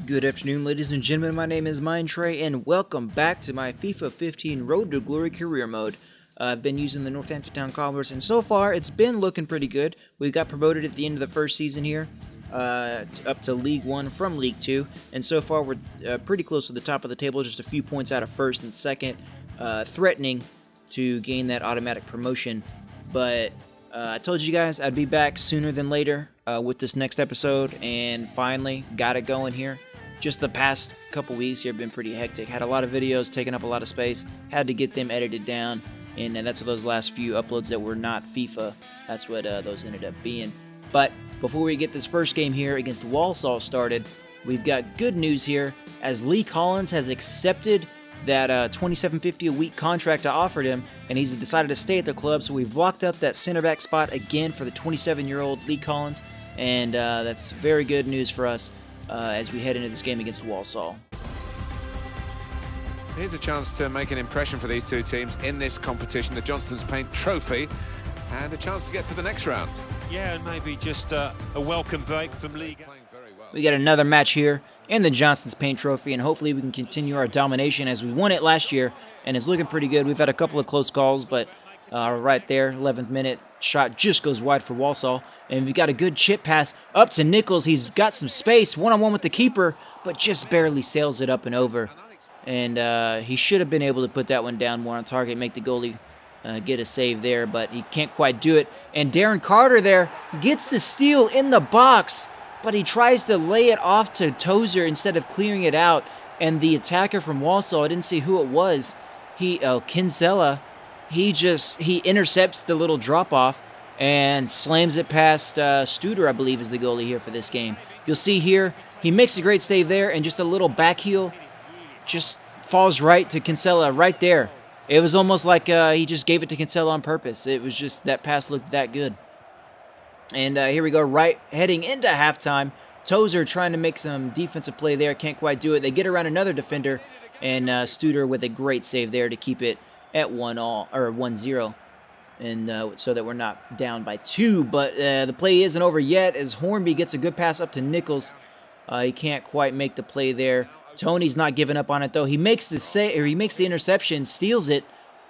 Good afternoon, ladies and gentlemen. My name is Mindtray, and welcome back to my FIFA 15 Road to Glory career mode. I've been using the Northampton Town Cobblers, and so far it's been looking pretty good. We got promoted at the end of the first season here, up to League 1 from League 2, and so far we're pretty close to the top of the table, just a few points out of first and second, threatening to gain that automatic promotion. But I told you guys I'd be back sooner than later with this next episode, and finally got it going here. Just the past couple weeks here have been pretty hectic. Had a lot of videos taking up a lot of space. Had to get them edited down, and that's those last few uploads that were not FIFA. That's what those ended up being. But before we get this first game here against Walsall started, we've got good news here, as Lee Collins has accepted that $27.50 a week contract I offered him, and he's decided to stay at the club. So we've locked up that center back spot again for the 27-year-old Lee Collins, and that's very good news for us as we head into this game against Walsall. Here's a chance to make an impression for these two teams in this competition, the Johnston's Paint Trophy, and a chance to get to the next round. Yeah, and maybe just a welcome break from League. We got another match here in the Johnston's Paint Trophy, and hopefully we can continue our domination as we won it last year, and it's looking pretty good. We've had a couple of close calls, but right there, 11th minute, shot just goes wide for Walsall, and we've got a good chip pass up to Nichols. He's got some space, one-on-one with the keeper, but just barely sails it up and over, and he should have been able to put that one down more on target, make the goalie get a save there, but he can't quite do it. And Darren Carter there gets the steal in the box, but he tries to lay it off to Tozer instead of clearing it out. And the attacker from Walsall, I didn't see who it was. Kinsella, he intercepts the little drop-off and slams it past Studer, I believe is the goalie here for this game. You'll see here, he makes a great save there, and just a little back heel just falls right to Kinsella right there. It was almost like he just gave it to Kinsella on purpose. It was just, that pass looked that good. And here we go, right heading into halftime. Tozer trying to make some defensive play there, can't quite do it. They get around another defender, and Studer with a great save there to keep it at 1-0, and so that we're not down by 2. But the play isn't over yet, as Hornby gets a good pass up to Nichols. He can't quite make the play there. Tony's not giving up on it though. He makes the interception, steals it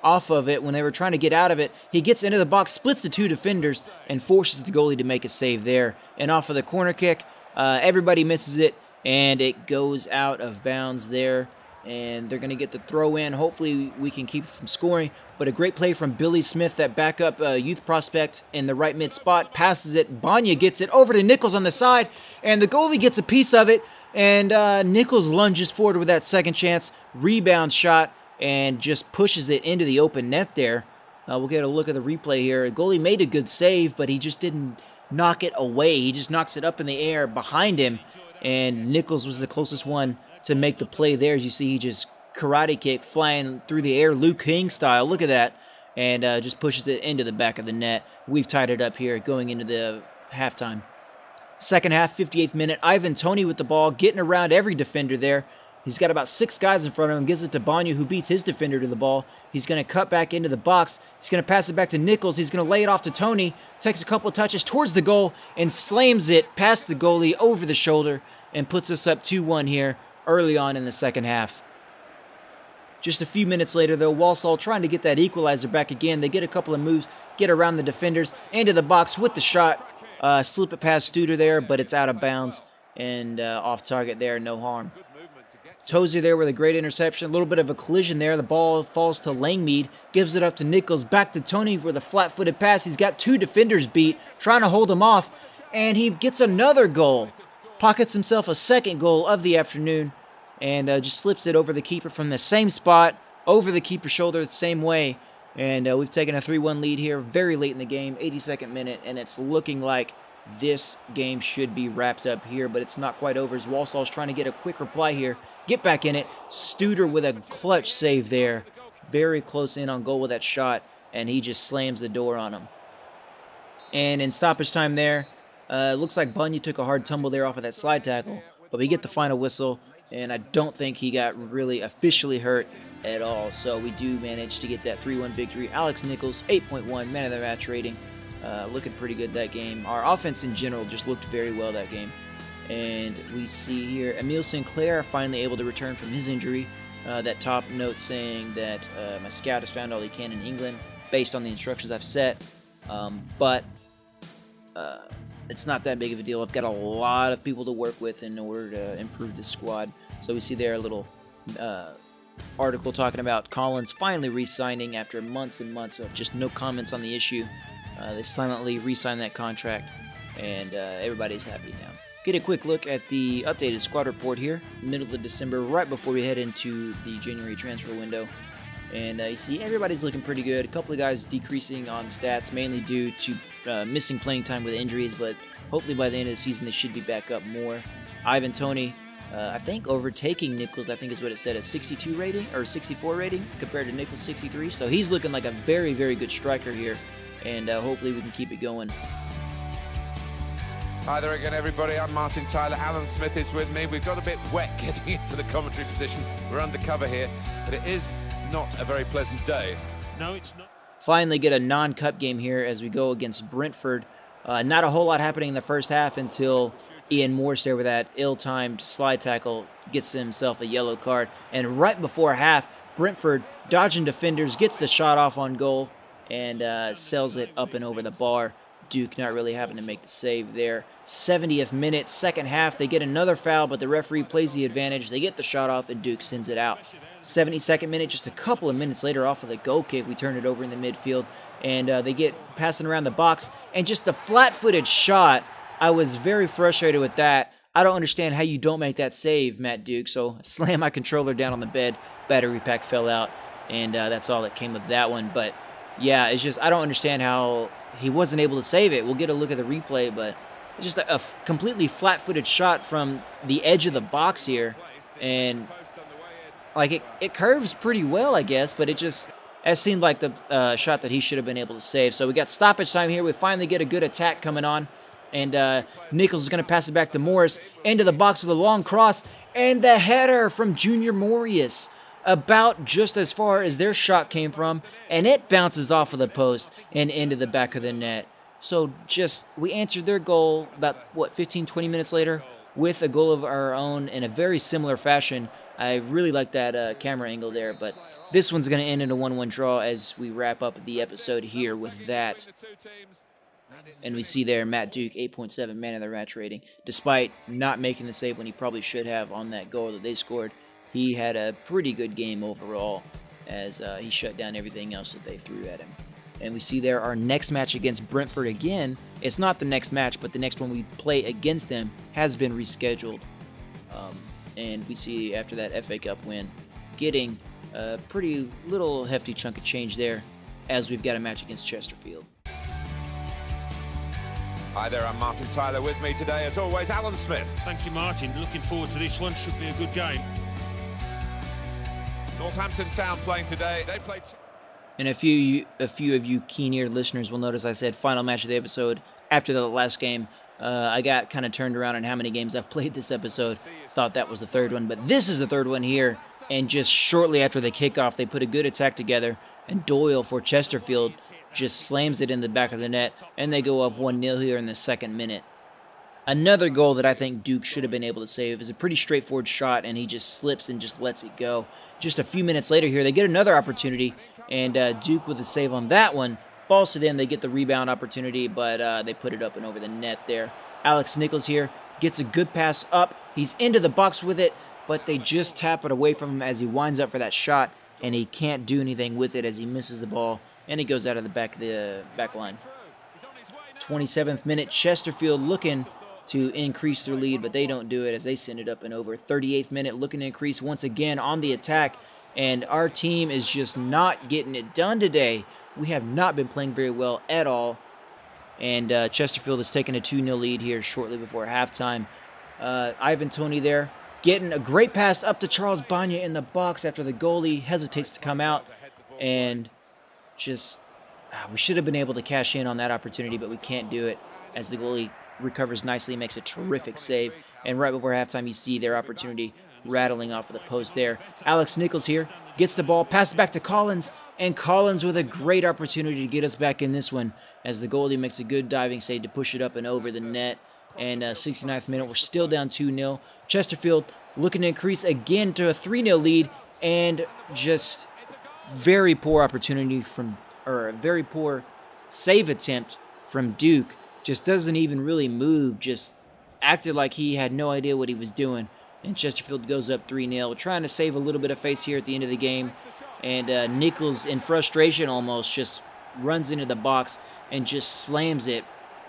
off of it when they were trying to get out of it. He gets into the box, splits the two defenders, and forces the goalie to make a save there. And off of the corner kick, everybody misses it, and it goes out of bounds there. And they're going to get the throw in. Hopefully we can keep it from scoring. But a great play from Billy Smith, that backup youth prospect in the right mid spot. Passes it. Banya gets it over to Nichols on the side. And the goalie gets a piece of it. And Nichols lunges forward with that second chance. Rebound shot. And just pushes it into the open net there. We'll get a look at the replay here. The goalie made a good save, but he just didn't knock it away. He just knocks it up in the air behind him. And Nichols was the closest one to make the play there. As you see, he just karate kick flying through the air, Luke King style. Look at that. And just pushes it into the back of the net. We've tied it up here going into the halftime. Second half, 58th minute. Ivan Toney with the ball, getting around every defender there. He's got about 6 guys in front of him, gives it to Banya, who beats his defender to the ball. He's going to cut back into the box. He's going to pass it back to Nichols. He's going to lay it off to Toney. Takes a couple of touches towards the goal and slams it past the goalie over the shoulder and puts us up 2-1 here early on in the second half. Just a few minutes later, though, Walsall trying to get that equalizer back again. They get a couple of moves, get around the defenders, into the box with the shot. Slip it past Studer there, but it's out of bounds and off target there, no harm. Tozer there with a great interception, a little bit of a collision there. The ball falls to Langmead, gives it up to Nichols, back to Toney with a flat-footed pass. He's got 2 defenders beat, trying to hold him off, and he gets another goal. Pockets himself a second goal of the afternoon, and just slips it over the keeper from the same spot, over the keeper's shoulder the same way. And we've taken a 3-1 lead here very late in the game, 82nd minute, and it's looking like this game should be wrapped up here, but it's not quite over as Walsall's trying to get a quick reply here. Get back in it. Studer with a clutch save there. Very close in on goal with that shot, and he just slams the door on him. And in stoppage time there, looks like Banya took a hard tumble there off of that slide tackle, but we get the final whistle, and I don't think he got really officially hurt at all. So we do manage to get that 3-1 victory. Alex Nichols, 8.1 man of the match rating. Looking pretty good that game. Our offense in general just looked very well that game. And we see here Emile Sinclair finally able to return from his injury. That top note saying that my scout has found all he can in England based on the instructions I've set. But it's not that big of a deal. I've got a lot of people to work with in order to improve the squad. So we see there a little article talking about Collins finally re-signing after months and months of just no comments on the issue. They silently re-signed that contract, and everybody's happy now. Get a quick look at the updated squad report here, middle of December, right before we head into the January transfer window. And you see everybody's looking pretty good. A couple of guys decreasing on stats, mainly due to missing playing time with injuries, but hopefully by the end of the season they should be back up more. Ivan Toney, I think overtaking Nichols, I think is what it said, a 62 rating, or 64 rating, compared to Nichols' 63. So he's looking like a very, very good striker here, and hopefully we can keep it going. Hi there again, everybody. I'm Martin Tyler. Alan Smith is with me. We've got a bit wet getting into the commentary position. We're undercover here, but it is not a very pleasant day. No, it's not. Finally get a non-cup game here as we go against Brentford. Not a whole lot happening in the first half until Ian Morse there with that ill-timed slide tackle gets himself a yellow card. And right before half, Brentford, dodging defenders, gets the shot off on goal and sails it up and over the bar. Duke not really having to make the save there. 70th minute, second half, they get another foul, but the referee plays the advantage. They get the shot off, and Duke sends it out. 72nd minute, just a couple of minutes later, off of the goal kick, we turn it over in the midfield, and they get passing around the box, and just the flat-footed shot. I was very frustrated with that. I don't understand how you don't make that save, Matt Duke, so I slammed my controller down on the bed, battery pack fell out, and that's all that came of that one. But yeah, it's just, I don't understand how he wasn't able to save it. We'll get a look at the replay, but just a completely flat-footed shot from the edge of the box here, and like it curves pretty well, I guess, but it seemed like the shot that he should have been able to save. So we got stoppage time here. We finally get a good attack coming on, and Nichols is going to pass it back to Morris into the box with a long cross, and the header from Junior Morius, about just as far as their shot came from, and it bounces off of the post and into the back of the net. So we answered their goal about, 15-20 minutes later with a goal of our own in a very similar fashion. I really like that camera angle there, but this one's going to end in a 1-1 draw as we wrap up the episode here with that. And we see there Matt Duke, 8.7 man of the match rating. Despite not making the save when he probably should have on that goal that they scored, he had a pretty good game overall as he shut down everything else that they threw at him. And we see there our next match against Brentford again. It's not the next match, but the next one we play against them has been rescheduled. And we see after that FA Cup win, getting a pretty little hefty chunk of change there as we've got a match against Chesterfield. Hi there, I'm Martin Tyler. With me today, as always, Alan Smith. Thank you, Martin. Looking forward to this one. Should be a good game. Northampton Town playing today. They played. And a few of you keen-eared listeners will notice I said final match of the episode after the last game. I got kind of turned around on how many games I've played this episode. Thought that was the third one, but this is the third one here. And just shortly after the kickoff, they put a good attack together, and Doyle for Chesterfield just slams it in the back of the net, and they go up 1-0 here in the second minute. Another goal that I think Duke should have been able to save is a pretty straightforward shot, and he just slips and just lets it go. Just a few minutes later here, they get another opportunity, and Duke with a save on that one. Balls to them, they get the rebound opportunity, but they put it up and over the net there. Alex Nichols here gets a good pass up. He's into the box with it, but they just tap it away from him as he winds up for that shot, and he can't do anything with it as he misses the ball, and it goes out of the back line. 27th minute, Chesterfield looking to increase their lead, but they don't do it as they send it up and over. 38th minute, looking to increase once again on the attack, and our team is just not getting it done today. We have not been playing very well at all, and Chesterfield has taken a 2-0 lead here shortly before halftime. Ivan Toney there, getting a great pass up to Charles Banya in the box after the goalie hesitates to come out, and just we should have been able to cash in on that opportunity, but we can't do it as the goalie recovers nicely, makes a terrific save, and right before halftime you see their opportunity rattling off of the post there. Alex Nichols here gets the ball, passes back to Collins, and Collins with a great opportunity to get us back in this one as the goalie makes a good diving save to push it up and over the net. And 69th minute, we're still down 2-0. Chesterfield looking to increase again to a 3-0 lead, and just very poor opportunity from, or a very poor save attempt from Duke. Just doesn't even really move, just acted like he had no idea what he was doing. And Chesterfield goes up 3-0. Trying to save a little bit of face here at the end of the game. And Nichols, in frustration almost, just runs into the box and just slams it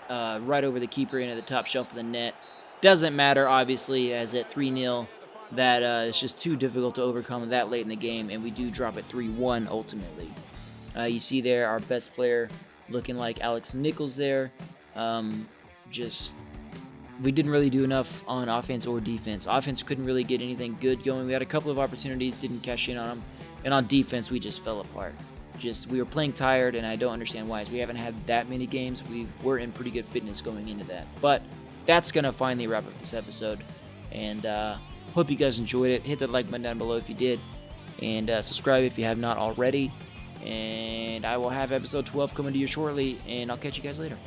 right over the keeper into the top shelf of the net. Doesn't matter, obviously, as at 3-0. That is just too difficult to overcome that late in the game, and we do drop it 3-1 ultimately. You see there our best player looking like Alex Nichols there. We didn't really do enough on offense or defense. Offense couldn't really get anything good going. We had a couple of opportunities, didn't cash in on them. And on defense, we just fell apart. We were playing tired, and I don't understand why. As we haven't had that many games, we were in pretty good fitness going into that. But that's going to finally wrap up this episode. And hope you guys enjoyed it. Hit that like button down below if you did. And subscribe if you have not already. And I will have episode 12 coming to you shortly. And I'll catch you guys later.